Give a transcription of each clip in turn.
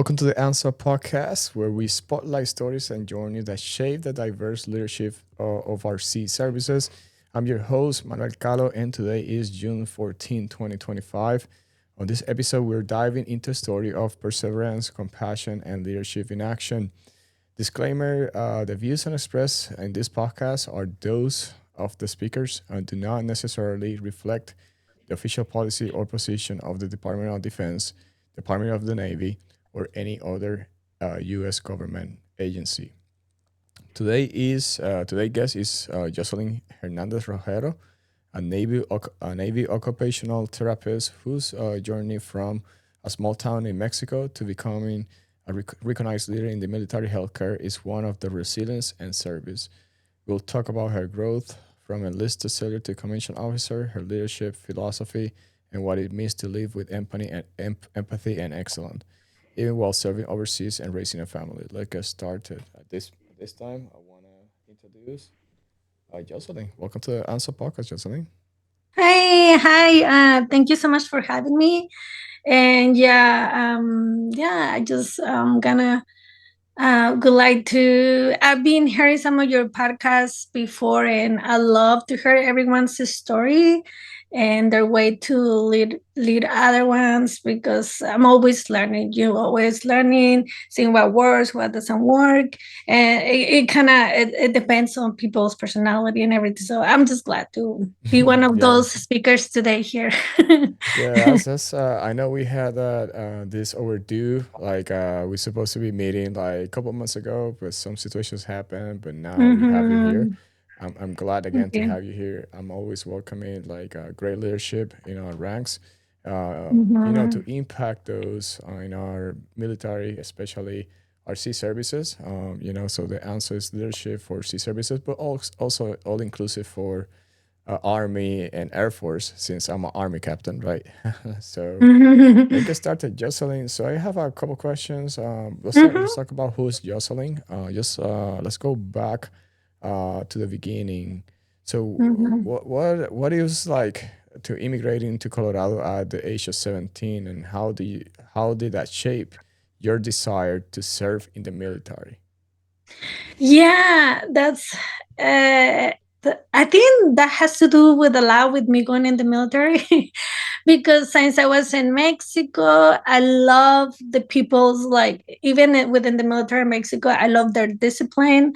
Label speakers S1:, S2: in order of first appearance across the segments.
S1: Welcome to the ANSO Podcast, where we spotlight stories and journeys that shape the diverse leadership of our sea services. I'm your host, Manuel Calo, and today is June 14, 2025. On this episode, we're diving into a story of perseverance, compassion, and leadership in action. Disclaimer, the views and expressed in this podcast are those of the speakers and do not necessarily reflect the official policy or position of the Department of Defense, Department of the Navy, or any other U.S. government agency. Today guest is Yocelin Hernandez-Rojero, a Navy occupational therapist whose journey from a small town in Mexico to becoming a recognized leader in the military healthcare is one of the resilience and service. We'll talk about her growth from enlisted sailor to commissioned officer, her leadership philosophy, and what it means to live with empathy and excellence, even while serving overseas and raising a family. Let's get started. At this time, I want to introduce Jocelyn. Welcome to the ANSO Podcast, Jocelyn.
S2: Hi. Thank you so much for having me. And I just gonna would like to. I've been hearing some of your podcasts before, and I love to hear everyone's story and their way to lead other ones because I'm always learning. You always learning, seeing what works, what doesn't work, and it kind of it depends on people's personality and everything. So I'm just glad to be one of
S1: Yeah.
S2: those speakers today here.
S1: Yeah, that's I know we had this overdue. Like we supposed to be meeting like a couple months ago, but some situations happened. But now we have you here.
S2: Mm-hmm.
S1: I'm glad again to
S2: Okay.
S1: have you here. I'm always welcoming like great leadership in our ranks. To
S2: Mm-hmm.
S1: impact those in our military, especially our sea services. So the answer is leadership for sea services, but also all inclusive for Army and Air Force, since I'm an Army captain, right? So let's get started, Jocelyn. So I have a couple questions. Let's talk about who's Jocelyn. Just let's go back to the beginning. So
S2: Mm-hmm.
S1: what is like to immigrating to Colorado at the age of 17, and how did that shape your desire to serve in the military?
S2: Yeah, that's. I think that has to do with a lot with me going in the military, because since I was in Mexico, I love the people's like even within the military in Mexico, I love their discipline.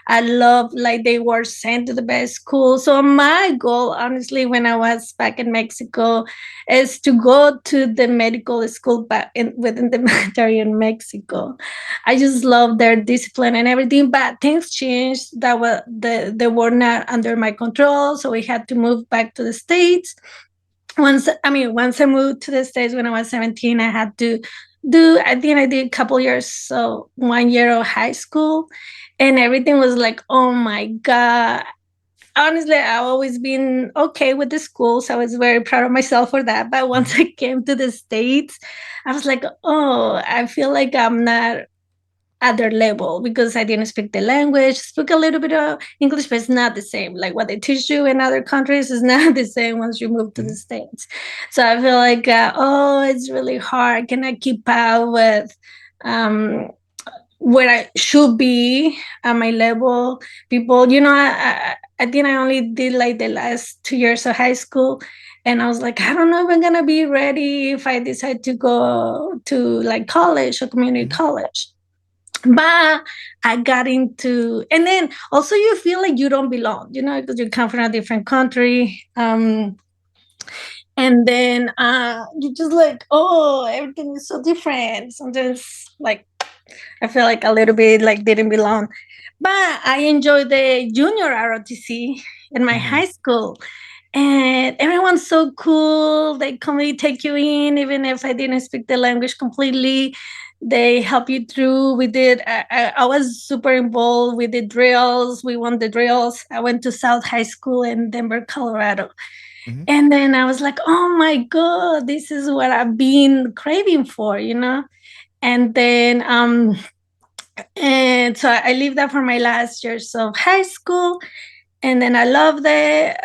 S2: I love like they were sent to the best school. So my goal, honestly, when I was back in Mexico, is to go to the medical school back within the military in Mexico. I just love their discipline and everything. But things changed. They were not under my control, so we had to move back to the States. Once I moved to the States when I was 17, I had to do. I think I did a couple years, so 1 year of high school, and everything was like, oh my god. Honestly, I've always been okay with the school, so I was very proud of myself for that. But once
S1: Hmm.
S2: I came to the States, I was like, oh, I feel like I'm not at their level because I didn't speak the language, speak a little bit of English, but it's not the same. Like what they teach you in other countries is not the same once you move to the
S1: Hmm.
S2: States. So I feel like, it's really hard. Can I keep up with um, where I should be at my level? People, I think I only did like the last 2 years of high school. And I was like, I don't know if I'm going to be ready if I decide to go to like college or community
S1: Hmm.
S2: college, but I got into, and then also you feel like you don't belong, because you come from a different country. And then you just like, oh, everything is so different. Sometimes, like, I feel like a little bit like didn't belong. But I enjoyed the junior ROTC in my
S1: Hmm.
S2: high school. And everyone's so cool. They come and take you in, even if I didn't speak the language completely. They help you through. We did. I was super involved. We did drills. We won the drills. I went to South High School in Denver, Colorado,
S1: Hmm.
S2: and then I was like, "Oh my god, this is what I've been craving for." And then, and so I lived that for my last years of high school, and then I loved it.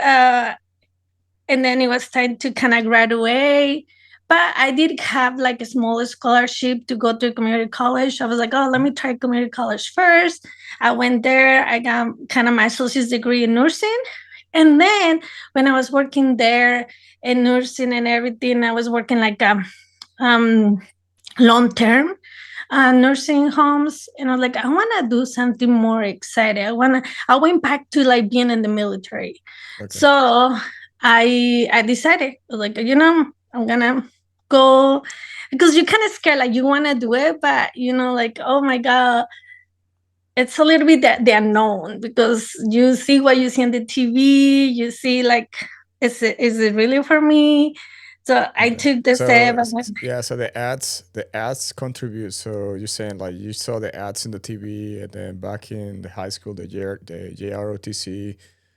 S2: And then it was time to kind of graduate. But I did have like a small scholarship to go to community college. I was like, oh, let me try community college first. I went there. I got kind of my associate's degree in nursing. And then when I was working there in nursing and everything, I was working like um, long term nursing homes, and I was like, I want to do something more exciting. I went back to like being in the military.
S1: Okay.
S2: So I decided, I was like, I'm gonna go, because you're kind of scared, like you want to do it, but like, oh my god, it's a little bit the unknown, because you see what you see on the TV, you see like, is it really for me? So I
S1: Okay.
S2: took the
S1: So
S2: step. I went,
S1: yeah, so the ads contribute. So you're saying like you saw the ads in the TV, and then back in the high school, the JROTC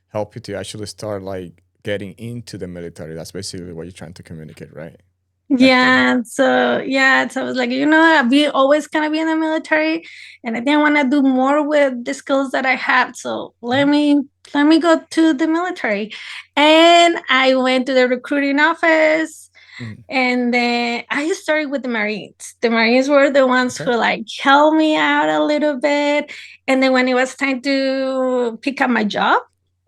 S1: help you to actually start like getting into the military. That's basically what you're trying to communicate, right? Back then.
S2: so I was like, I've been always kind of be in the military, and I didn't want to do more with the skills that I have. So let
S1: Mhm.
S2: me go to the military, and I went to the recruiting office,
S1: Mhm.
S2: and then I started with the Marines. The Marines were the ones
S1: Okay.
S2: who like helped me out a little bit, and then when it was time to pick up my job,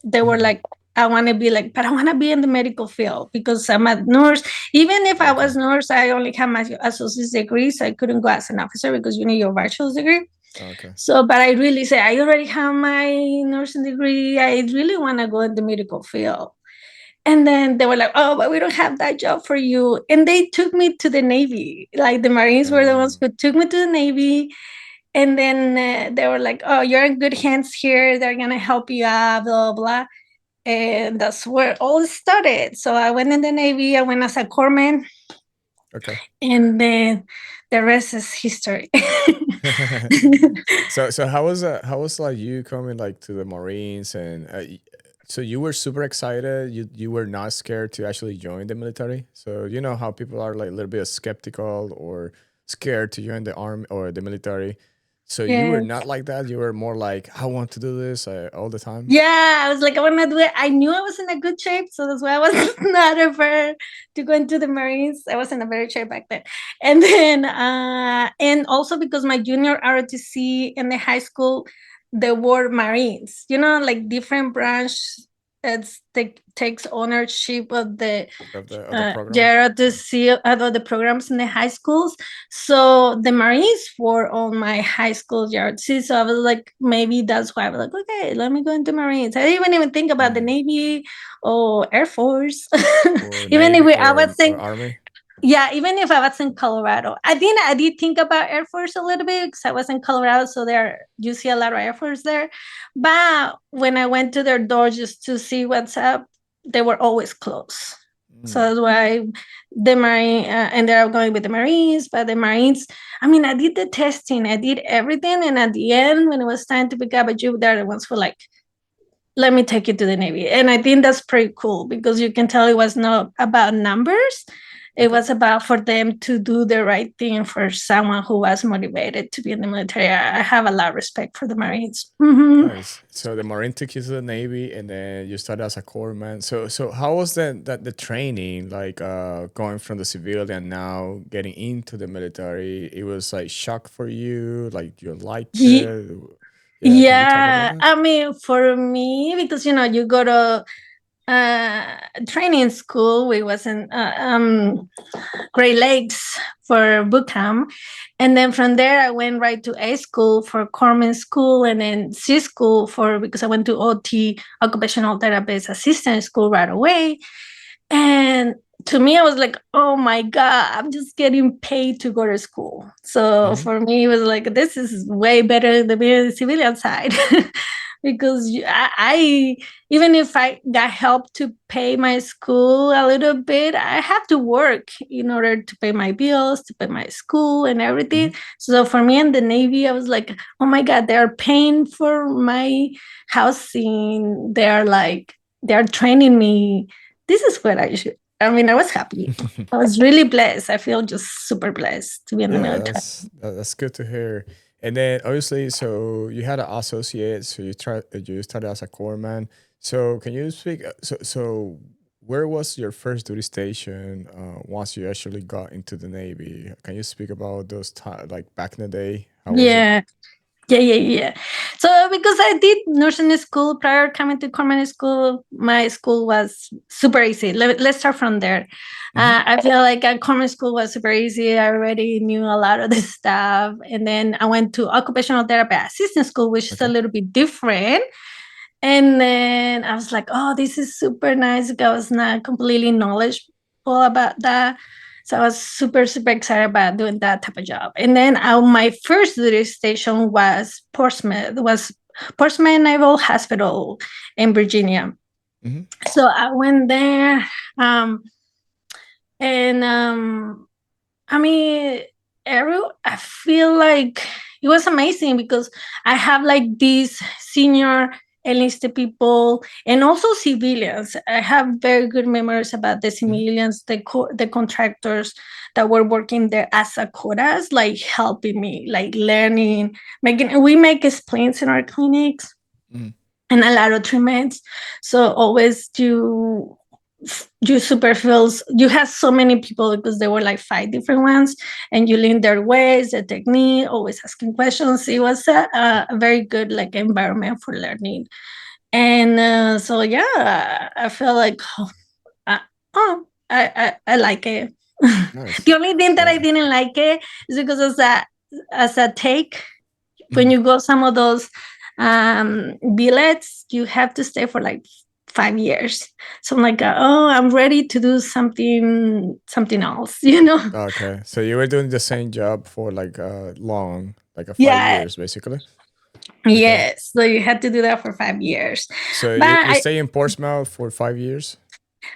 S2: they were
S1: Mhm.
S2: like, I want to be like, but I want to be in the medical field because I'm a nurse. Even if I
S1: Okay.
S2: was nurse, I only have my associate's degree, so I couldn't go as an officer because you need your bachelor's degree.
S1: Okay.
S2: So, but I really say I already have my nursing degree. I really want to go in the medical field. And then they were like, oh, but we don't have that job for you. And they took me to the Navy. Like the Marines were the ones
S1: Um,
S2: who took me to the Navy. And then they were like, oh, you're in good hands here. They're going to help you out, blah, blah. And that's where all started. So I went in the Navy. I went as a corpsman,
S1: okay.
S2: and then the rest is history.
S1: So how was like you coming like to the Marines, and so you were super excited. You were not scared to actually join the military. So you know how people are like a little bit skeptical or scared to join the army or the military. So you were not
S2: Yes.
S1: like that. You were more like, I want to do this all the time.
S2: Yeah, I was like, I want to do it. I knew I was in a good shape, so that's why I was not afraid to go into the Marines. I was in a very shape back then, and then and also because my junior ROTC in the high school, there were Marines. Like different branch, takes ownership of the
S1: Of the program.
S2: JROTC, of the programs in the high schools. So the Marines were on my high school JROTC. So I was like, maybe that's why I was like, okay, let me go into Marines. I didn't even think about the
S1: Mm.
S2: Navy or Air Force.
S1: Or
S2: Even if
S1: Navy
S2: I was
S1: or
S2: saying,
S1: Army.
S2: yeah, even if I was in Colorado, I did think about Air Force a little bit because I was in Colorado, so you see a lot of Air Force there. But when I went to their door just to see what's up, they were always closed. So
S1: Mm.
S2: that's why the Marine ended up going with the Marines. But the Marines, I mean, I did the testing, I did everything, and at the end, when it was time to pick up a job, they're the ones who like, let me take you to the Navy. And I think that's pretty cool because you can tell it was not about numbers. It
S1: Okay.
S2: was about for them to do the right thing for someone who was motivated to be in the military. I have a lot of respect for the Marines. Mhm.
S1: Nice. So the Marine took you to the Navy, and then you started as a corpsman. So how was the training like going from the civilian now getting into the military? It was like shock for you, like you liked
S2: Ye-
S1: it. Yeah, can you talk about
S2: Yeah,
S1: that?
S2: I mean, for me, because you go to training school. We was in Great Lakes for boot camp, and then from there I went right to A school for Corpsman school, and then C school for because I went to OT Occupational Therapist Assistant school right away. And to me, I was like, oh my God, I'm just getting paid to go to school. So
S1: Hmm.
S2: for me, it was like, this is way better than being on the civilian side. Because even if I got help to pay my school a little bit, I have to work in order to pay my bills, to pay my school and everything.
S1: Hmm.
S2: So for me in the Navy, I was like, oh my God, they're paying for my housing. They're training me. This is what I should. I mean, I was happy. I was really blessed. I feel just super blessed to be in the
S1: Yeah,
S2: military.
S1: that's good to hear. And then obviously, so you had an associate, so you started as a corpsman. So can you speak? So where was your first duty station once you actually got into the Navy? Can you speak about those time, like back in the day? How was it?
S2: Yeah. Yeah. So because I did nursing school prior coming to Corpsman school, my school was super easy. Let's start from there.
S1: Mm-hmm.
S2: I feel like at Corpsman school was super easy. I already knew a lot of this stuff, and then I went to occupational therapy assistant school, which is a
S1: Okay.
S2: little bit different. And then I was like, oh, this is super nice. I was not completely knowledgeable about that. So I was super excited about doing that type of job. And then my first duty station was Portsmouth Naval Hospital in Virginia.
S1: Mm-hmm.
S2: So I went there, um, and I mean, I feel like it was amazing because I have like these senior enlisted people and also civilians. I have very good memories about the
S1: Mm-hmm.
S2: civilians, the contractors that were working there as a quotas, like helping me, like learning, making. We make splints in our clinics
S1: Mm-hmm.
S2: and a lot of treatments. So always you super feels you have so many people because there were like 5 different ones, and you learn their ways, their technique, always asking questions. It was a very good like environment for learning. And so yeah, I feel like uh, oh I like it.
S1: Nice.
S2: The only thing that I
S1: Yeah.
S2: didn't like it is because as a take, when
S1: Mm-hmm.
S2: you go some of those billets, you have to stay for like 5 years. So I'm like, oh, I'm ready to do something else, you know?
S1: Okay. So you were doing the same job for like long, like a five
S2: Yeah,
S1: years, basically. Okay.
S2: yes. So you had to do that for 5 years.
S1: So
S2: But
S1: you stay in Portsmouth for 5 years?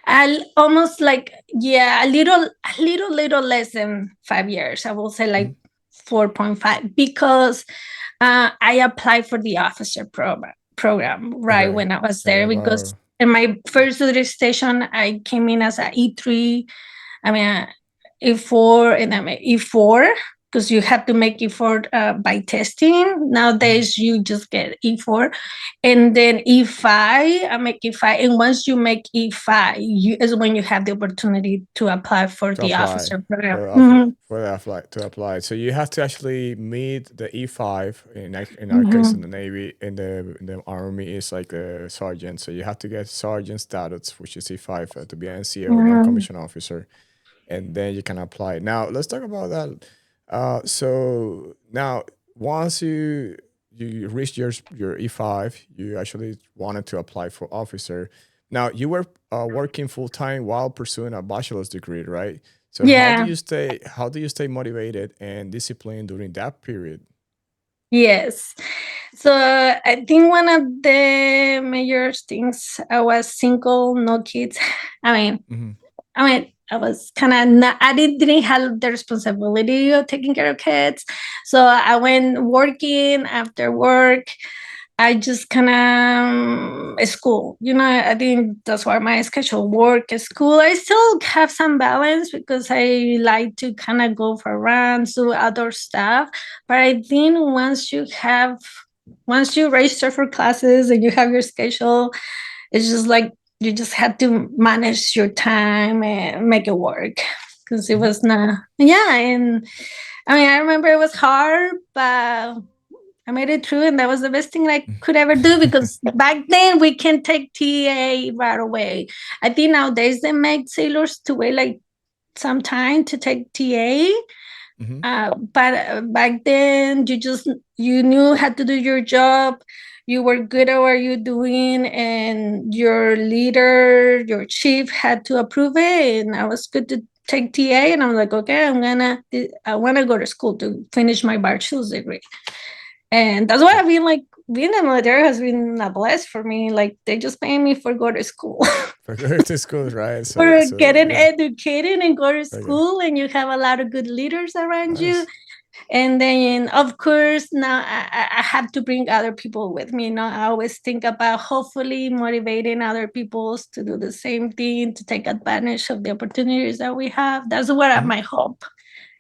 S2: I almost like, yeah, a little less than 5 years. I will say
S1: Mm-hmm.
S2: like 4.5 because I applied for the officer program right
S1: Okay.
S2: when I was
S1: Okay.
S2: there because
S1: Wow.
S2: in my first duty station I came in as a E3. I mean E4 and I'm E4 because you have to make E4 by testing.
S1: Mm-hmm.
S2: Nowadays you just get E4 and then E5. I make E5, and once you make E5, is when you have the opportunity to apply for
S1: To
S2: the
S1: apply
S2: officer program.
S1: for
S2: Mhm,
S1: the apply to apply. So you have to actually meet the E5 in our case in
S2: mhm,
S1: the Navy in the Army is like a sergeant. So you have to get sergeant status, which is E5 to be an NCO,
S2: mhm.
S1: non-commissioned officer, and then you can apply. Now let's talk about that. So now once you reached your E5, you actually wanted to apply for officer. Now you were working full time while pursuing a bachelor's degree, right? So
S2: Yeah.
S1: how do you stay motivated and disciplined during that period?
S2: Yes. So I think one of the major things, I was single, no kids. I mean,
S1: Hmm.
S2: I was kind of not, I didn't have the responsibility of taking care of kids. So I went working after work. I just kind of school, I think that's why my schedule work, school. I still have some balance because I like to kind of go for runs, do other stuff. But I think once you register for classes and you have your schedule, it's just like you just had to manage your time and make it work because it
S1: Hmm.
S2: was not, yeah. And I mean, I remember it was hard, but I made it through, and that was the best thing I could ever do because back then we can take TA right away. I think nowadays they make sailors to wait like some time to take TA.
S1: Hmm.
S2: But back then you knew how to do your job. You were good at what you're doing, and your leader, your chief, had to approve it. And I was good to take TA, and I'm like, okay, I want to go to school to finish my bachelor's degree. And that's why I feel like being in the military has been a bless for me. Like they just pay me for go to school,
S1: For going to school, right?
S2: for getting
S1: Yeah,
S2: educated and go to
S1: very good.
S2: school, and you have a lot of good leaders around you.
S1: Nice.
S2: And then of course now I have to bring other people with me. I always think about hopefully motivating other people to do the same thing, to take advantage of the opportunities that we have. That's what
S1: Hmm.
S2: my hope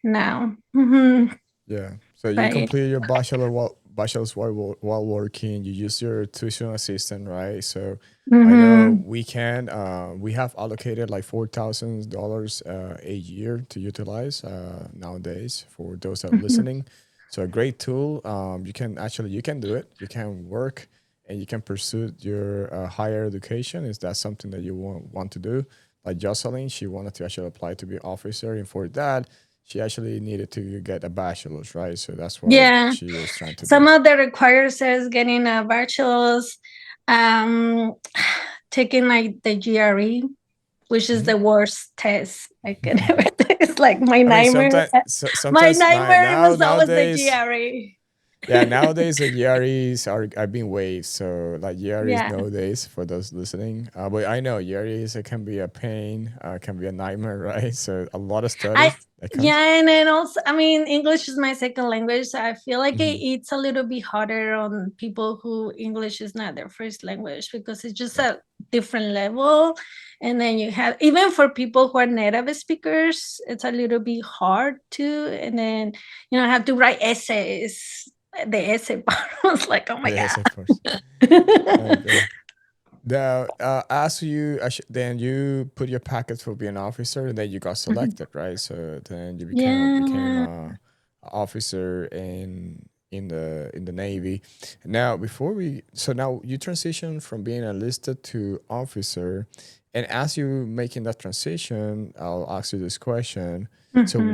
S2: now. Hmm.
S1: Yeah. So you
S2: Right.
S1: completed your bachelor. bachelor's while working, you use your tuition assistant, right? So I know
S2: Mm-hmm.
S1: we have allocated like $4,000 a year to utilize nowadays for those that are
S2: Mm-hmm.
S1: listening. So a great tool. You can do it. You can work and you can pursue your higher education. Is that something that you want to do? Like Jocelyn, she wanted to actually apply to be officer, and for that, she actually needed to get a bachelor's, right? So that's what
S2: Yeah.
S1: she is trying to do.
S2: Some of the requires is getting a bachelor's, um, taking like the GRE, which is
S1: Mhm.
S2: the worst test I could ever take. It's like my
S1: I mean,
S2: nightmare.
S1: sometimes
S2: It was always the
S1: nowadays,
S2: GRE.
S1: yeah, nowadays the GREs are being waived. So like GREs
S2: Yeah.
S1: nowadays for those listening, but I know GREs it can be a pain, can be a nightmare, right? So a lot of
S2: I
S1: study that comes.
S2: Yeah, and then also, I mean, English is my second language, so I feel like
S1: Hmm.
S2: it's a little bit harder on people who English is not their first language because it's just
S1: Yeah.
S2: a different level. And then you have, even for people who are native speakers, it's a little bit hard too. And then have to write essays. The essay part was like, oh my
S1: Yes,
S2: god.
S1: of course. Okay. Now, as you then you put your packet for being an officer, and then you got selected, right? So then you became
S2: Yeah.
S1: a officer in the Navy. Now, now you transition from being enlisted to officer, and as you making that transition, I'll ask you this question. So,
S2: Mhm.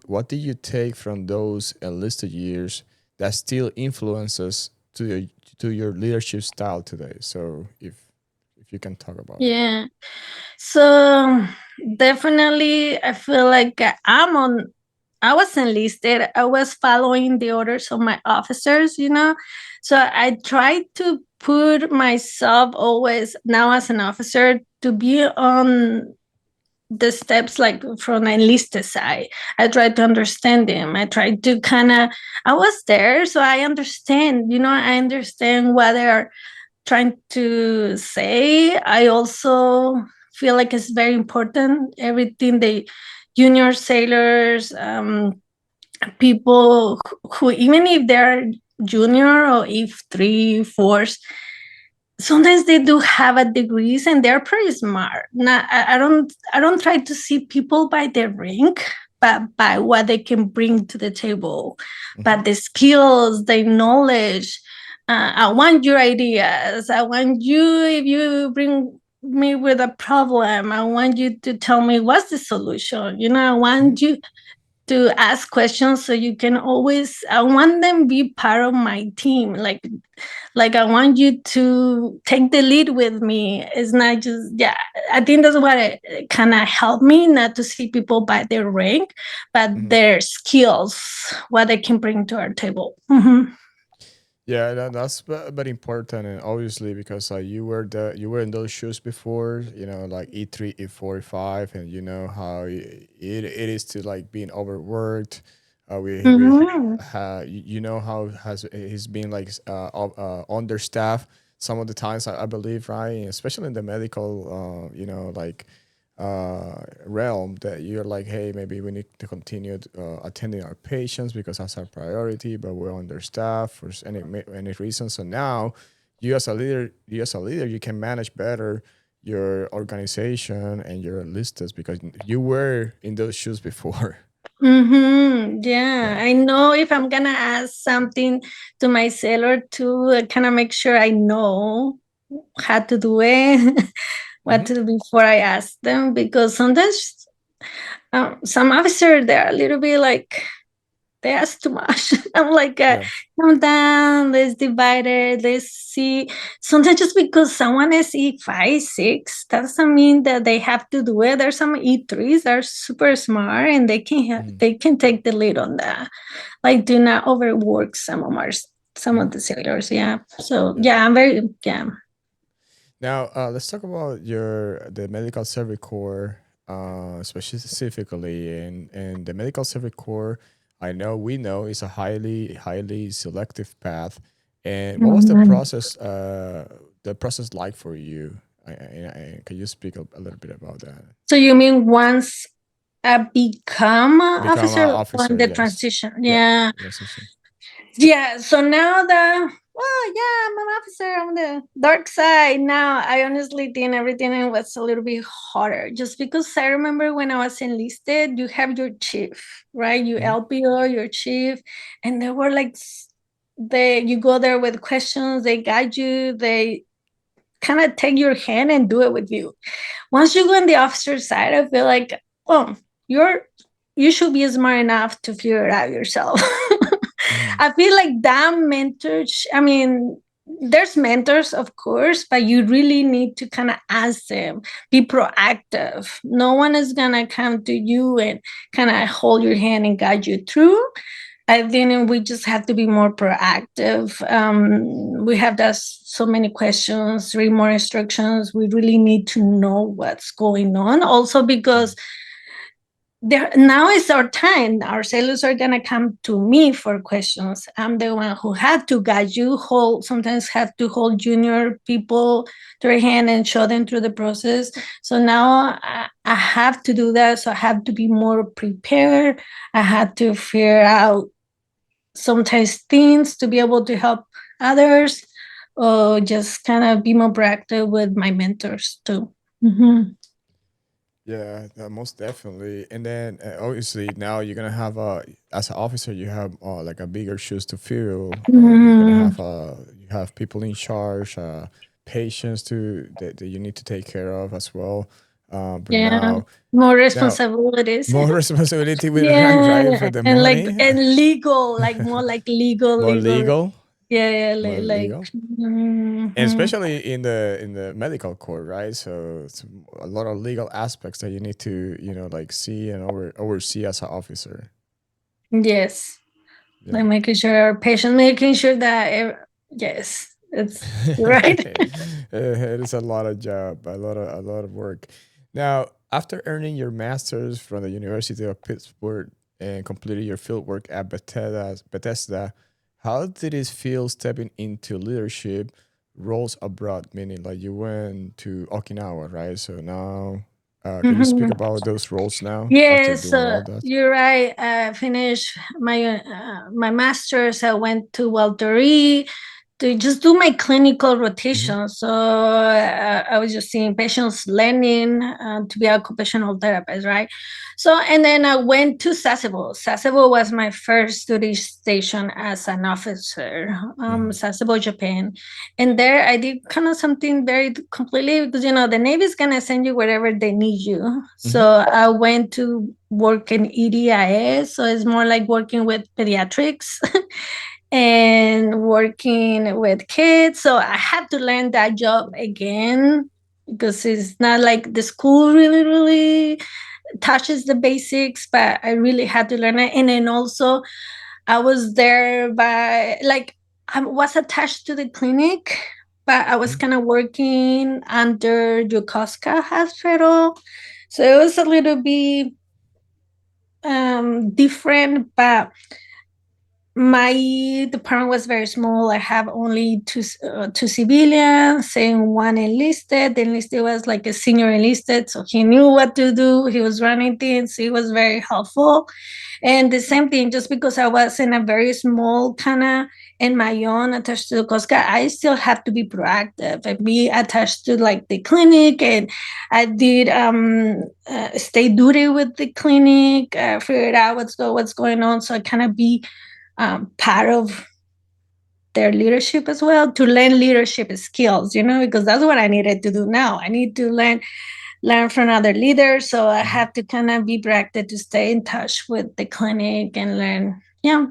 S1: what did you take from those enlisted years that still influences to your leadership style today? So, if you can talk about that.
S2: Yeah. So definitely, I feel like I was enlisted. I was following the orders of my officers. So I tried to put myself always now as an officer to be on the steps like from the enlisted side. I tried to understand them. I tried to I was there, so I understand. I understand what they're trying to say. I also feel like it's very important. Everything the junior sailors, people who even if they're junior or if three, fours, sometimes they do have a degrees and they're pretty smart. Not, I don't try to see people by their rank, but by what they can bring to the table,
S1: Mm-hmm.
S2: but the skills, the knowledge. I want your ideas. I want you, if you bring me with a problem, I want you to tell me what's the solution. I
S1: Mm-hmm.
S2: want you to ask questions so you can always, I want them be part of my team. Like I want you to take the lead with me. It's not just, yeah, I think that's what it kind of helped me, not to see people by their rank, but
S1: Mm-hmm.
S2: their skills, what they can bring to our table. Mm-hmm.
S1: Yeah, that's very important, and obviously because you were in those shoes before, like E3, E4, E5, and you know how it is to like being overworked. We
S2: Mm-hmm.
S1: you know how has he's been like understaffed some of the times, I believe, right? Especially in the medical, like realm, that you're like, hey, maybe we need to continue attending our patients because that's our priority, but we're understaffed for any reason. So now, you as a leader, you can manage better your organization and your enlisted because you were in those shoes before.
S2: Mm-hmm. Yeah,
S1: Yeah.
S2: I know if I'm gonna ask something to my sailor to kind of make sure I know how to do it, what
S1: Hmm.
S2: to do before I ask them, because sometimes some officers they're a little bit like they ask too much. I'm like,
S1: Yeah.
S2: calm down, let's divide it, let's see. Sometimes just because someone is E5, 6, that doesn't mean that they have to do it. There's some E3s that are super smart and
S1: Hmm.
S2: they can take the lead on that. Like, do not overwork some
S1: Hmm.
S2: of the sailors. Yeah. So
S1: Yeah.
S2: yeah, I'm very yeah.
S1: Now, let's talk about the medical service corps, specifically, and the medical service corps. We know is a highly selective path. And what was
S2: Mhm.
S1: the process like for you? Can you speak a little bit about that?
S2: So you mean once I become an
S1: Become an
S2: officer on
S1: officer,
S2: the
S1: yes.
S2: transition?
S1: Yeah,
S2: Yeah.
S1: transition.
S2: Yeah, so now yeah, I'm an officer on the dark side. Now I honestly think everything was a little bit harder just because I remember when I was enlisted, you have your chief, right? You
S1: Mhm.
S2: LPO, your chief, and they were like, they you go there with questions, they guide you, they kind of take your hand and do it with you. Once you go on the officer side, I feel like, oh, you're you should be smart enough to figure it out yourself.
S1: Mhm.
S2: I feel like that mentor, I mean, there's mentors, of course, but you really need to kind of ask them, be proactive. No one is going to come to you and kind of hold your hand and guide you through. I think we just have to be more proactive. We have so many questions, read more instructions. We really need to know what's going on. Also, because there now is our time. Our sailors are gonna come to me for questions. I'm the one who had to guide you. Hold sometimes have to hold junior people to their hand and show them through the process. So now I have to do that. So I have to be more prepared. I had to figure out sometimes things to be able to help others, or just kind of be more proactive with my mentors too. Mm-hmm.
S1: Yeah, most definitely. And then obviously now you're gonna have as an officer you have like a bigger shoes to fill. You're gonna
S2: Mm-hmm.
S1: have you have people in charge, patients that you need to take care of as well. But
S2: Yeah,
S1: now
S2: more
S1: now
S2: responsibilities.
S1: more responsibility with rank, right? For
S2: Yeah,
S1: the
S2: and like
S1: money,
S2: and legal, like more like legal,
S1: more
S2: legal.
S1: legal,
S2: Yeah, yeah,
S1: more
S2: like.
S1: legal. And
S2: Mhm.
S1: especially in the medical court, right? So it's a lot of legal aspects that you need to like see and oversee as an officer.
S2: Yes,
S1: Yeah.
S2: like making sure our patient, making sure that yes, it's right.
S1: It is a lot of job, a lot of work. Now, after earning your master's from the University of Pittsburgh and completing your fieldwork at Bethesda, how did it feel stepping into leadership roles abroad? Meaning, like you went to Okinawa, right? So now, can you speak
S2: Mhm.
S1: about those roles now after
S2: Yes,
S1: doing all that?
S2: you're right. I finished my master's. I went to Walter Reed to just do my clinical
S1: Mm-hmm.
S2: rotation. So I was just seeing patients learning to be occupational therapist, right? So, and then I went to Sasebo. Sasebo was my first duty station as an officer,
S1: Mm-hmm.
S2: Sasebo, Japan. And there I did kind of something very completely because, the Navy is going to send you wherever they need you.
S1: Mm-hmm.
S2: So I went to work in EDIS. So it's more like working with pediatrics. And working with kids. So I had to learn that job again because it's not like the school really, really touches the basics, but I really had to learn it. And then also, I was there by like, I was attached to the clinic, but I was kind of working under Yokosuka Hospital. So it was a little bit different, but my department was very small. I have only two civilians and one enlisted. The enlisted was like a senior enlisted, so he knew what to do. He was running things. He was very helpful. And the same thing, just because I was in a very small kind of in my own attached to the Costco, I still have to be proactive and be attached to like the clinic. And I did stay duty with the clinic, figured out what's going on. So I kind of be part of their leadership as well to learn leadership skills, because that's what I needed to do now. I need to learn from other leaders. So I
S1: Mm-hmm.
S2: have to kind of be proactive to stay in touch with the clinic and learn. Yeah.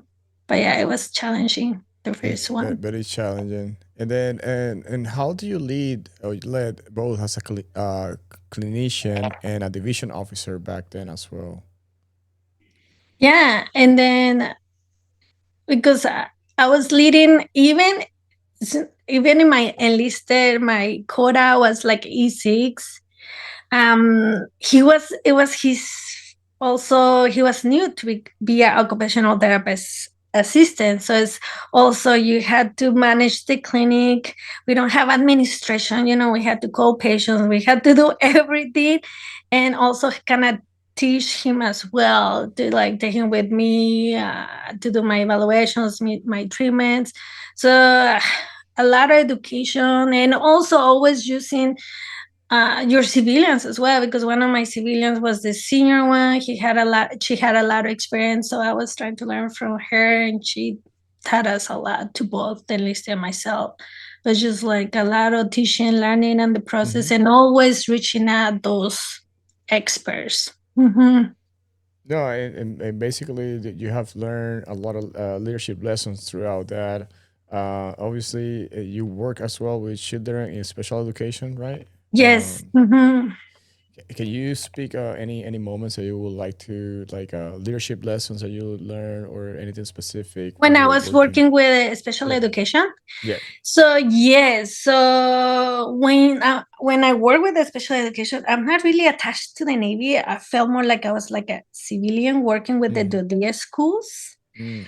S2: But yeah, it was challenging, the first one.
S1: Very challenging. And then and how do you lead or you led both as a clinician and a division officer back then as well?
S2: Yeah. And then because I was leading, even in my enlisted, my quota was like E6. He was it was his also he was new to be an occupational therapist assistant, so it's also you had to manage the clinic. We don't have administration, we had to call patients, we had to do everything, and also kind of teach him as well, to like take him with me to do my evaluations, my treatments. So a lot of education, and also always using your civilians as well, because one of my civilians was the senior one. She had a lot of experience, so I was trying to learn from her, and she taught us a lot to both the enlisted and myself. But just like a lot of teaching, learning, and the process,
S1: Hmm.
S2: and always reaching out those experts. Mm-hmm.
S1: No, and basically you have learned a lot of leadership lessons throughout that. Obviously, you work as well with children in special education, right?
S2: Yes. Mm-hmm.
S1: Can you speak any moments that you would like to like leadership lessons that you learn or anything specific when
S2: When
S1: you
S2: I
S1: were
S2: was
S1: working?
S2: working with special
S1: Yeah,
S2: education,
S1: yeah.
S2: so yes, so when I work with the special education, I'm not really attached to the Navy. I felt more like I was like a civilian working with the
S1: Mm,
S2: DoDIA schools.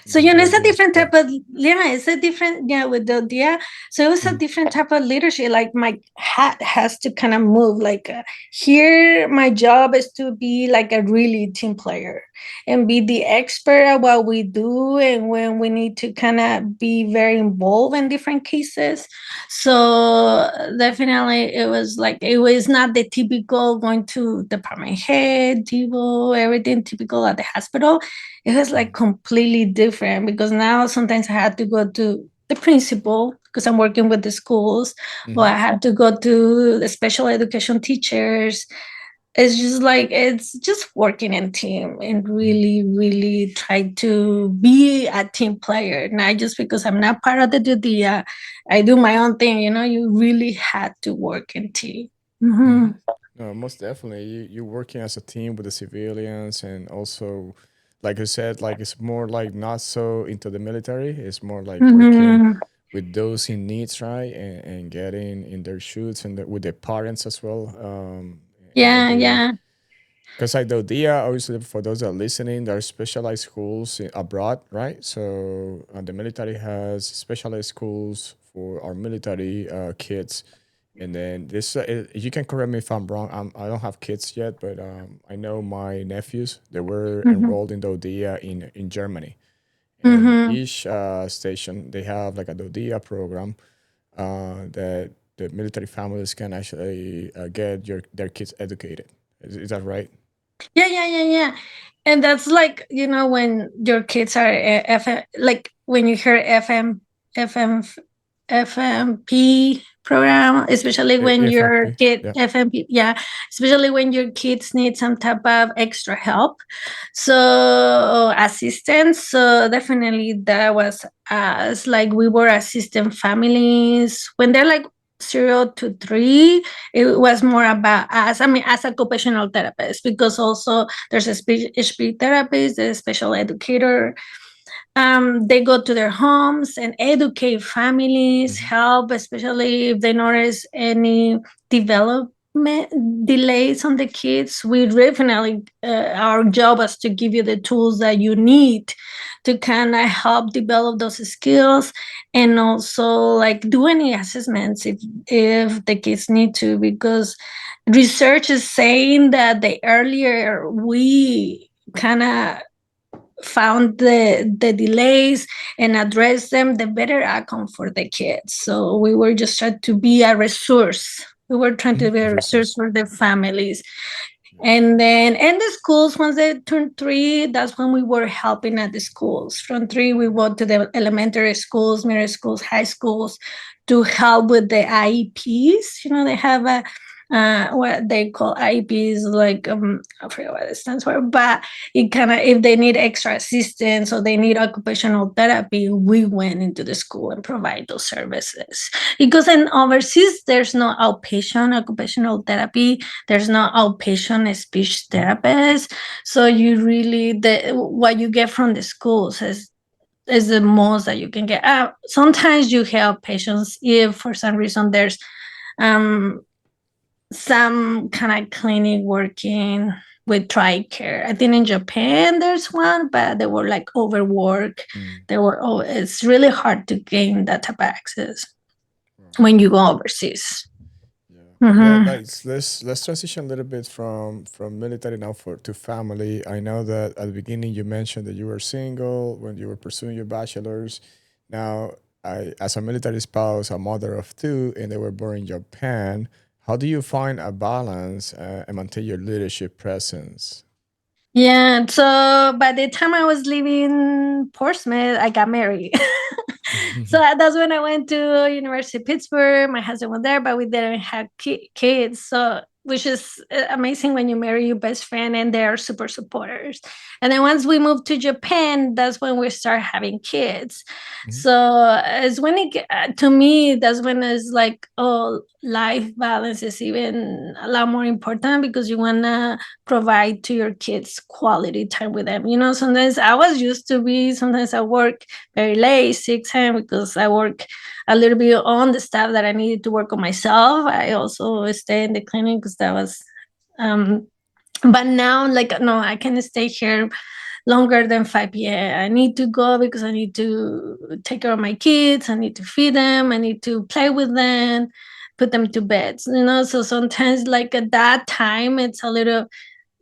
S2: So
S1: the
S2: it's a
S1: idea,
S2: different
S1: yeah.
S2: type of, yeah, it's a different, yeah, with the DoDIA. So it was a
S1: Mm,
S2: different type of leadership. Like my hat has to kind of move. Like here, my job is to be like a really team player and be the expert at what we do, and when we need to kind of be very involved in different cases. So definitely it was not the typical going to department head, devo, everything typical at the hospital. It was like completely different, because now sometimes I had to go to the principal because I'm working with the schools, or
S1: mm-hmm.
S2: I had to go to the special education teachers. It's just like it's just working in team and really really try to be a team player, not just because I'm not part of the duty. I do my own thing, you really had to work in team.
S1: Mm-hmm.
S2: Hmm.
S1: No, most definitely. You're working as a team with the civilians, and also, like you said, like it's more like not so into the military. It's more like working
S2: Hmm.
S1: with those in needs, right, and getting in their shoes and with their parents as well. And what
S2: Yeah,
S1: they,
S2: yeah.
S1: because like the idea, obviously, for those that are listening, there are specialized schools abroad, right? So the military has specialized schools for our military kids, and then this, you can correct me if I'm wrong. I don't have kids yet, but I know my nephews, they were
S2: Hmm.
S1: enrolled in the DODIA in Germany, and
S2: Hmm.
S1: each station they have like a DODIA program that the military families can actually get their kids educated. Is that right?
S2: Yeah, yeah, yeah, yeah. And that's like, when your kids are FM, like when you hear FM, FMP program, especially when your
S1: FFP.
S2: kid,
S1: Yeah.
S2: FMP, yeah, especially when your kids need some type of extra help. So, assistance. So, definitely that was us. Like, we were assistant families when they're like 0 to 3. It was more about us. I mean, as a occupational therapist, because also there's a speech therapist, a special educator. They go to their homes and educate families,
S1: Hmm.
S2: help, especially if they notice any development delays on the kids. We definitely, our job is to give you the tools that you need to kind of help develop those skills, and also like do any assessments if the kids need to, because research is saying that the earlier we kind of found the delays and address them, the better outcome for the kids. So we were just trying to be a resource. We were trying to be
S1: A
S2: a resource
S1: resource.
S2: for the families.
S1: Yeah.
S2: And then in the schools, once they turned 3, that's when we were helping at the schools. From 3, we went to the elementary schools, middle schools, high schools to help with the IEPs. They have what they call IEPs, like I forget what it stands for, but it kind of, if they need extra assistance or they need occupational therapy, we went into the school and provide those services. Because in overseas, there's no outpatient occupational therapy, there's no outpatient speech
S1: Hmm.
S2: therapist. So you really, what you get from the schools is the most that you can get. Sometimes you help patients if for some reason there's um some kind of clinic working with TRICARE. I think in Japan there's one, but they were like overworked.
S1: Mm.
S2: It's really hard to gain that type of access
S1: Wow.
S2: when you go overseas.
S1: Yeah. Yeah,
S2: Mm-hmm.
S1: like let's transition a little bit from military now for to family. I know that at the beginning you mentioned that you were single when you were pursuing your bachelor's. Now, as a military spouse, a mother of two, and they were born in Japan. How do you find a balance and maintain your leadership presence?
S2: Yeah, so by the time I was leaving Portsmouth, I got married. So that's when I went to University of Pittsburgh. My husband was there, but we didn't have kids. So which is amazing when you marry your best friend and they are super supporters. And then once we moved to Japan, that's when we start having kids.
S1: Mhm.
S2: So it's when to me, that's when it's like, oh, life balance is even a lot more important because you wanna provide to your kids quality time with them. Sometimes I was used to be, sometimes I work very late, 6 a.m. because I work a little bit on the stuff that I needed to work on myself. I also stay in the clinic because that was, um, but now, like, no, I can stay here longer than 5 p.m. I need to go because I need to take care of my kids. I need to feed them. I need to play with them, put them to bed. So sometimes, like at that time, it's a little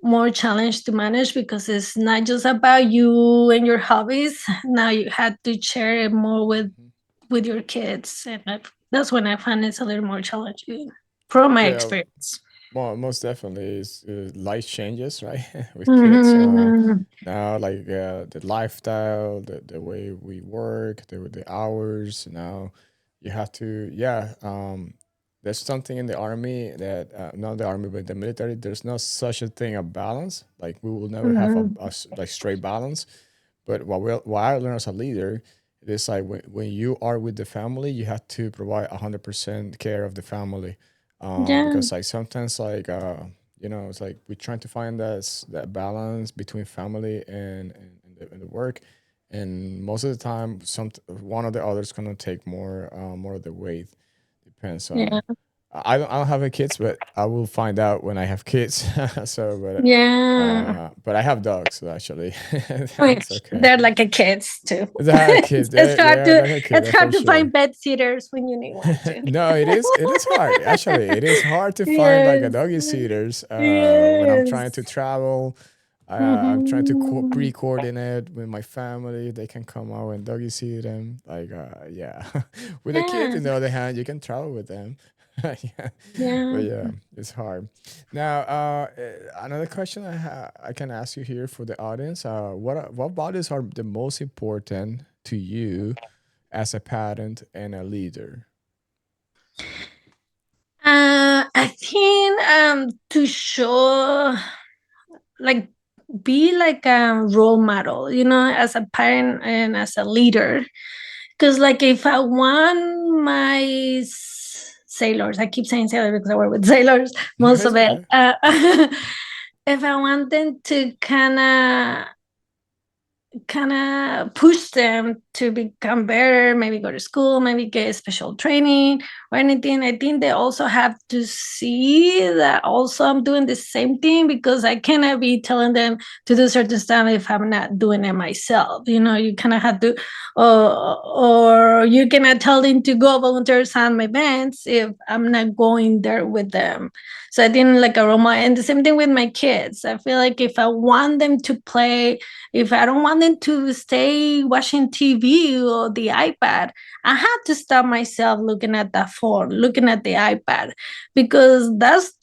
S2: more challenge to manage because it's not just about you and your hobbies. Now you had to share it more
S1: Mhm.
S2: with your kids, and that's when I find it's a little more challenging from my
S1: Yeah,
S2: experience.
S1: most definitely is life changes, right? With kids.
S2: Mm-hmm.
S1: Now, like the lifestyle, the way we work, the hours. Now, you have to, yeah. There's something in the army that not the army, but the military. There's no such a thing a balance. Like we will never have
S2: Mm-hmm.
S1: like straight balance. But what I learned as a leader, it is like when you are with the family, you have to provide 100% care of the family,
S2: Yeah,
S1: because like sometimes like it's like we're trying to find that balance between family and the work, and most of the time one or the other is gonna take more of the weight. Depends
S2: yeah,
S1: on. I don't have any kids, but I will find out when I have kids. So,
S2: yeah.
S1: but I have dogs so actually.
S2: I mean,
S1: That's okay.
S2: they're like a kids too.
S1: The kids,
S2: It's
S1: they
S2: hard
S1: are
S2: to
S1: like a kid,
S2: it's
S1: that's for
S2: hard to
S1: sure.
S2: find bed sitters when you need one too.
S1: No, it is hard. Actually, it is hard to find like a
S2: Yes,
S1: doggy sitters when I'm trying to
S2: yes.
S1: travel. I'm trying to
S2: Mhm.
S1: pre-coordinate with my family. They can come out and doggy sit them. Like, yeah. With the kids,
S2: Yeah,
S1: on the other hand, you can travel with them. Yeah. But
S2: yeah.
S1: yeah, it's hard. Now, another question I can ask you here for the audience. What values are the most important to you as a parent and a leader?
S2: I think to show, like, be like a role model, as a parent and as a leader. Because, like, if I want my sailors, I keep saying sailors because I work with sailors most
S1: It's
S2: of it.
S1: okay.
S2: If I want them to kind of push them to become better, maybe go to school, maybe get special training or anything. I think they also have to see that also I'm doing the same thing because I cannot be telling them to do certain stuff if I'm not doing it myself. You kind of have to, or you cannot tell them to go volunteer some events if I'm not going there with them. So I think like a role model, and the same thing with my kids. I feel like if I want them to play, if I don't want them to stay watching TV or the iPad, I have to stop myself looking at that phone, looking at the iPad, because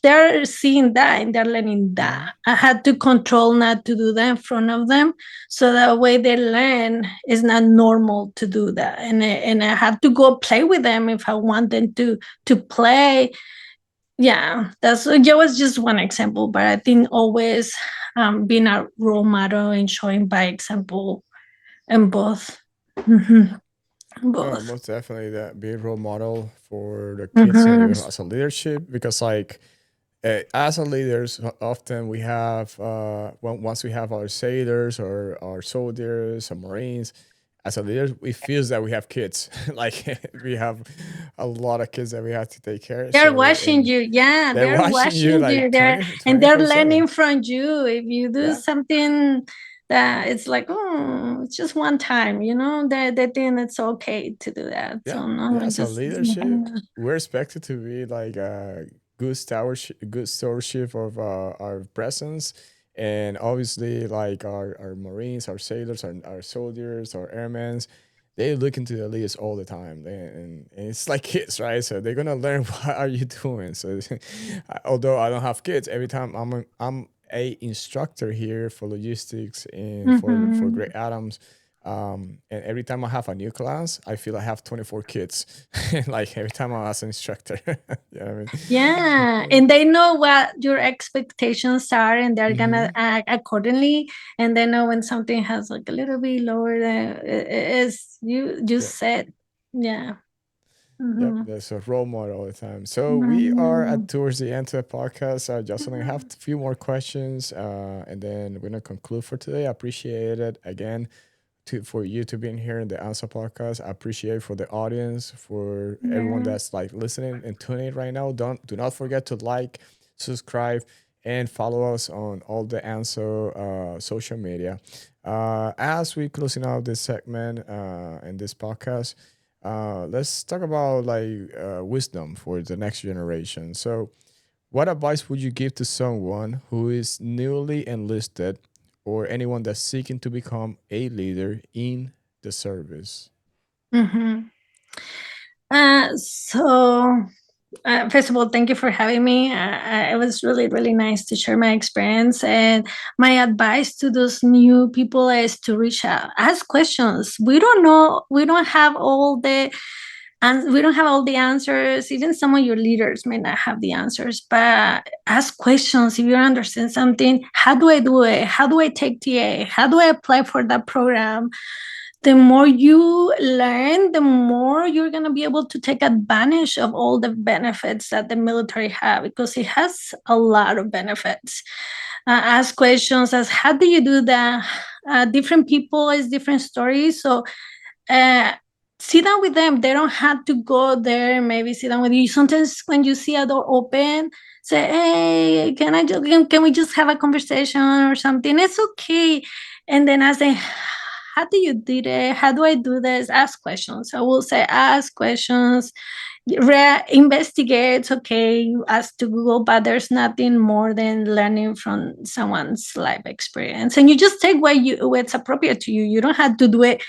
S2: they're seeing that and they're learning that.
S1: Mhm.
S2: I had to control not to do that in front of them, so that way they learn it's not normal to do that, and I have to go play with them if I want them to play. Yeah, that was just one example, but I think always being a role model and showing by example in both. Mhm.
S1: Oh,
S2: Both.
S1: most definitely that be a role model for the kids and
S2: Mhm.
S1: you as a leadership, because like as a leaders often we have once we have our sailors or our soldiers or marines, as a leader we feel that we have kids. Like we have a lot of kids that we have to take care,
S2: They're
S1: so
S2: watching
S1: and
S2: you. Yeah,
S1: they're
S2: they're
S1: watching you
S2: watching you.
S1: like
S2: They're
S1: 20
S2: and they're
S1: 24/7.
S2: learning from you. If you do
S1: Yeah.
S2: something that it's like, it's just one time, they think it's okay to do that.
S1: Yeah,
S2: So no,
S1: yeah. So
S2: just
S1: leadership, we're expected to be like good stewardship of our presence, and obviously like our Marines, our sailors, our soldiers, our airmen, they look into the list all the time, and it's like kids, right? So they're gonna learn what are you doing. So although I don't have kids, every time I'm a instructor here for logistics and for
S2: Mm-hmm.
S1: Great Adams. And every time I have a new class, I feel I have 24 kids. Like every time I was an instructor. You know what
S2: Yeah,
S1: I mean?
S2: and they know what your expectations are, and they're gonna
S1: Hmm.
S2: act accordingly. And they know when something has like a little bit lower than is you
S1: Yeah.
S2: just said. Yeah.
S1: Yep,
S2: Mm-hmm.
S1: that's a role model all the time. So we are
S2: Mm-hmm.
S1: at towards the end of the podcast. Jocelyn, I have a few more questions, and then we're gonna conclude for today. I appreciate it again for you to being here in the ANSO podcast. I appreciate for the audience, for everyone
S2: Yeah.
S1: that's like listening and tuning in right now. Do not forget to like, subscribe, and follow us on all the ANSO social media. As we closing out this segment in this podcast, let's talk about like wisdom for the next generation. So, what advice would you give to someone who is newly enlisted or anyone that's seeking to become a leader in the service?
S2: Mm-hmm. So, first of all, thank you for having me. It was really, really nice to share my experience. And my advice to those new people is to reach out, ask questions. We don't know, we don't have all the and we don't have all the answers. Even some of your leaders may not have the answers, but ask questions. If you don't understand something, how do I do it? How do I take TA? How do I apply for that program? The more you learn, the more you're going to be able to take advantage of all the benefits that the military have, because it has a lot of benefits. Ask questions as how do you do that? Different people is different stories. So uh, sit down with them. They don't have to go there. Maybe sit down with you. Sometimes when you see a door open, say, "Hey, can we just have a conversation or something?" It's okay. And then I say, "How do you do it? How do I do this?" Ask questions. I will say, ask questions. Investigate. It's okay. You ask to Google, but there's nothing more than learning from someone's life experience. And you just take what's appropriate to you. You don't have to do it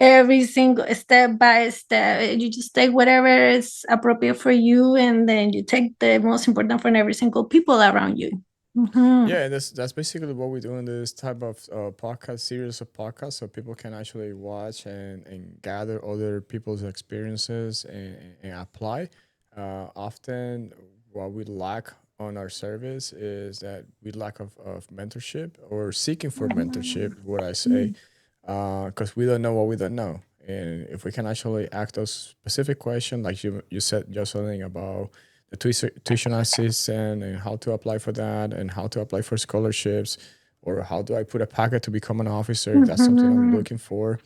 S2: every single step by step. You just take whatever is appropriate for you, and then you take the most important from every single people around you. Mm-hmm.
S1: Yeah, that's basically what we do in this type of podcast series of podcasts, so people can actually watch and gather other people's experiences and apply. Often, what we lack on our service is that we lack of mentorship or seeking for mentorship. What I say, because we don't know what we don't know, and if we can actually ask those specific questions, like you said, just something about the tuition assistance and how to apply for that and how to apply for scholarships, or how do I put a packet to become an officer if that's something I'm
S2: Mm-hmm.
S1: looking for.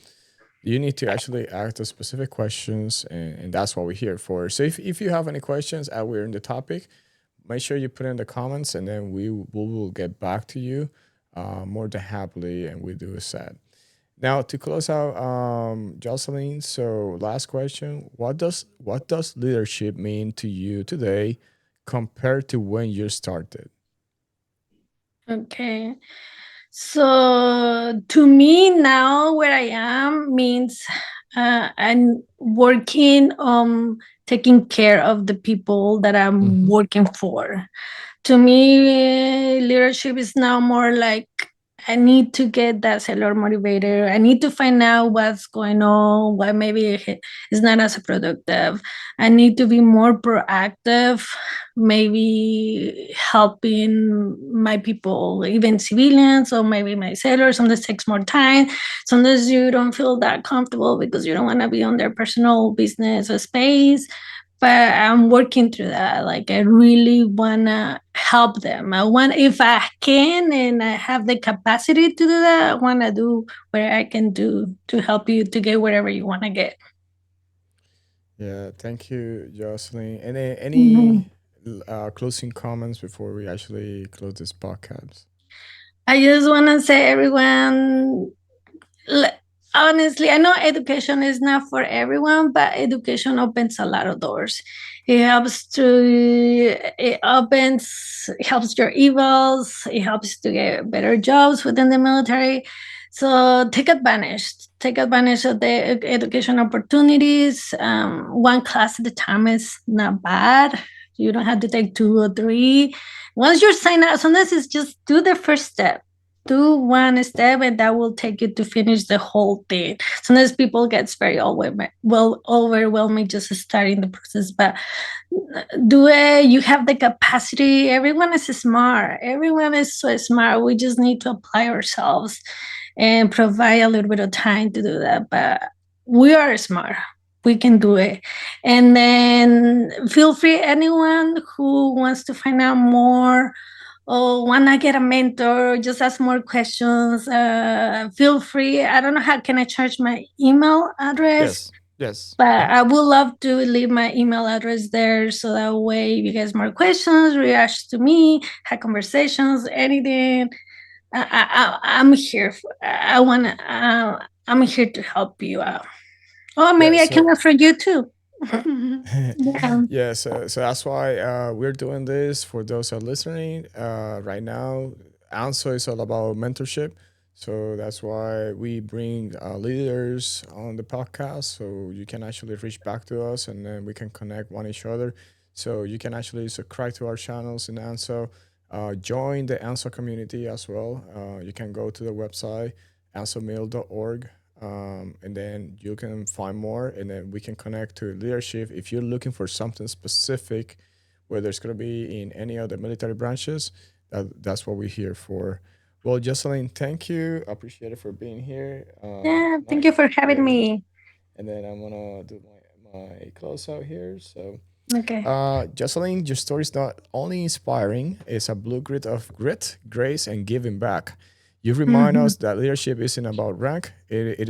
S1: You need to actually ask the specific questions, and that's what we're here for. So if you have any questions as we're in the topic, make sure you put in the comments, and then we will get back to you more than happily, and we do a set. Now to close out, Jocelyn. So last question: what does leadership mean to you today, compared to when you started?
S2: Okay. So to me now, where I am means I'm working on taking care of the people that I'm
S1: Mm-hmm.
S2: working for. To me, leadership is now more like I need to get that seller motivator. I need to find out what's going on, why maybe it's not as productive. I need to be more proactive, maybe helping my people, even civilians, or maybe my sellers. Sometimes takes more time. Sometimes you don't feel that comfortable because you don't want to be on their personal business or space, but I'm working through that. Like I really wanna help them. I want, if I can and I have the capacity to do that, I wanna do what I can do to help you to get wherever you wanna get.
S1: Yeah, thank you, Jocelyn. Any
S2: Mhm.
S1: closing comments before we actually close this podcast?
S2: I just wanna say everyone Honestly, I know education is not for everyone, but education opens a lot of doors. It helps your evals, it helps to get better jobs within the military. So take advantage of the education opportunities. One class at a time is not bad. You don't have to take two or three. Once you're signed up, sometimes it's just do the first step, do one step, and that will take you to finish the whole thing. Sometimes people gets very overwhelming just starting the process, but do it. You have the capacity. Everyone is smart. Everyone is so smart. We just need to apply ourselves and provide a little bit of time to do that. But we are smart. We can do it. And then feel free, anyone who wants to find out more or wanna get a mentor, just ask more questions. Feel free. I don't know how can I charge my email address,
S3: Yes. Yes.
S2: but
S3: Yeah.
S2: I would love to leave my email address there so that way if you guys more questions, react to me, have conversations, anything. I'm here. I wanna. I'm here to help you out. Or
S1: Yeah,
S2: maybe I can
S1: so
S2: work for you too. Yeah.
S1: yeah, so that's why we're doing this for those who are listening. Right now, ANSO is all about mentorship. So that's why we bring leaders on the podcast so you can actually reach back to us and then we can connect one each other. So you can actually subscribe to our channels in ANSO, join the ANSO community as well. You can go to the website, ansomail.org, and then you can find more and then we can connect to leadership if you're looking for something specific, whether it's going to be in any of the military branches. That's what we're here for. Well, Jocelyn, thank you. I appreciate it for being here
S2: Yeah. Thank
S1: tonight.
S2: you for having
S1: And
S2: me.
S1: and then I'm gonna do my close out here. So
S2: Okay.
S1: Jocelyn, your story is not only inspiring, it's a blueprint of grit, grace, and giving back. You remind
S2: Mhm.
S1: us that leadership isn't about rank, it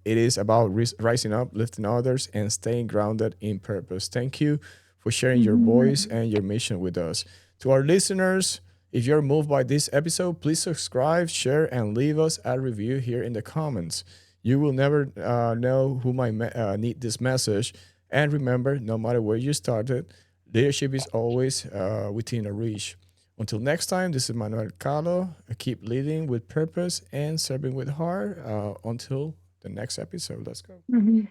S1: is about rising up, lifting others, and staying grounded in purpose. Thank you for sharing your voice
S2: Mhm.
S1: and your mission with us. To our listeners, if you're moved by this episode, please subscribe, share, and leave us a review here in the comments. You will never know who might need this message. And remember, no matter where you started, leadership is always within a reach. Until next time, this is Manuel Calo. Keep leading with purpose and serving with heart. Until the next episode, let's go.
S2: Mhm.